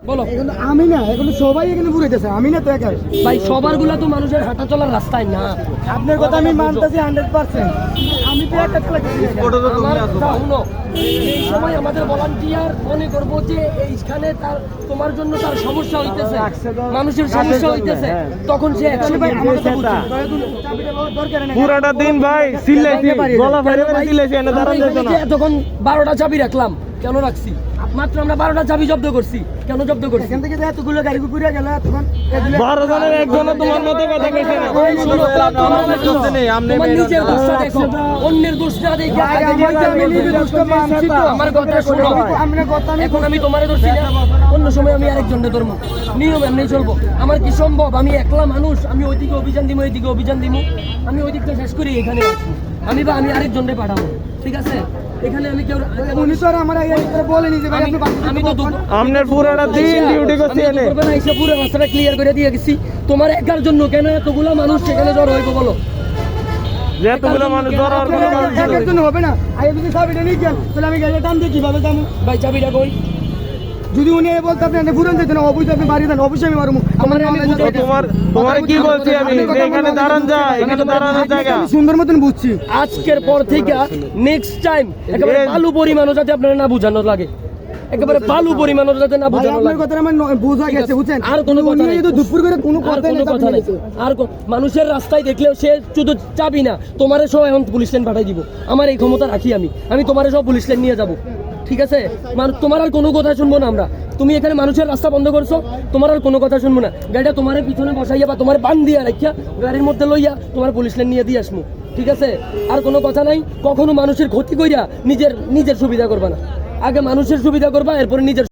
বলো। এখন আমি না, এখন সবাই এখানে ঘুরেতেছে, আমি না তো একা ভাই সবার গুলা তো মানুষের হাঁটা চলার রাস্তায় না। আপনার কথা আমি মানতেছি 100%। আমি তো একা চালাচ্ছি। এই সময় আমাদের ভলান্টিয়ার মনে করবো যে এইখানে তার তোমার জন্য তার সমস্যা হইতেছে, মানুষের সমস্যা হইতেছে, তখন সে পুরাটা দিন ভাই চিল্লাইছি, গলা ফাইরে ফাইরে চিল্লাইছি, এনে দাঁড়ান যেত না। তখন 12টা চাবি রাখলাম, কেন রাখছি? মাত্র আমরা 12টা চাবি জব্দ করছি, কেন জব্দ করছি? এখান থেকে যে এতগুলো গাড়ি ঘুরে গেল, তখন 12 জনের একজনও তোমার মতো কথা কইছে না। তোমার নিজের দোষটা দেখো, অন্যের দোষটা দেখে আমার কথা শোনো। এখন আমি তোমারে ধরছি না, অন্য সময় আমি আরেকজনকে ধরবো, নিয়ম এমনি চলবো। আমার কি সম্ভব? আমি একলা মানুষ, আমি ওইদিকে অভিযান দিব, এইদিকে অভিযান দিব, আমি ওই দিকটা শেষ করি এখানে আসবো, আমি আরেকজনকে পাঠাবো, ঠিক আছে? এখানে আমি কেউ উনি তো আর আমার বলেনি যে ভাই আপনি আমি তো আমনের পুরাটা দিন ডিউটি করছি এনে। এসে পুরো রাস্তাটা ক্লিয়ার করে দিয়ে গেছি। তোমার একার জন্য কেন এতগুলো মানুষ সেখানে জড়ো হইব বলো? যে এতগুলো মানুষ ধরার কোনো মানুষ একার জন্য হবে না। আগে যদি চাবিটা নিয়ে যান, তাহলে আমি গাড়িটা টান দিয়ে কিভাবে যাবো? ভাই চাবিটা কই? যদি উনি বলতে আপনি ঘুরেন যেতেন, অবশ্যই আপনি বাড়ি দেন, অবশ্যই আমি মারবো। তোমার কি বলছি আমি, এখানে দাঁড়ান যায়, এখানে দাঁড়ানোর জায়গা। আমি সুন্দর মতন বুঝছি। আজকের পর থেকে নেক্সট টাইম একেবারে বালু পরিমাণও যাতে আপনারা না বুঝানো লাগে, একেবারে বালু পরিমাণও যাতে না বুঝানো আপনার লাগে। কথা আমার বোঝা গেছে, বুঝছেন? আর কোনো কথা নেই, দুপুর করে কোনো কথা নেই। মানুষের রাস্তায় দেখলেও সে শুধু চাবি না, তোমারে সব এখন পুলিশ লাইন পাঠাই দিব। আমার এই ক্ষমতা রাখি আমি তোমারে সব পুলিশ লাইন নিয়ে যাব, ঠিক আছে? তোমার আর কোনো কথা শুনবো না আমরা। তুমি এখানে মানুষের রাস্তা বন্ধ করছো, তোমার আর কোনো কথা শুনবো না। গাড়িটা তোমার পিছনে বসাইয়া বা তোমার বান দিয়া রাখিয়া গাড়ির মধ্যে লইয়া তোমার পুলিশ লাইন নিয়ে দিয়ে আসবো, ঠিক আছে? আর কোনো কথা নাই, কখনো মানুষের ক্ষতি কইরা নিজের সুবিধা করবা না। আগে মানুষের সুবিধা করবা, এরপরে নিজের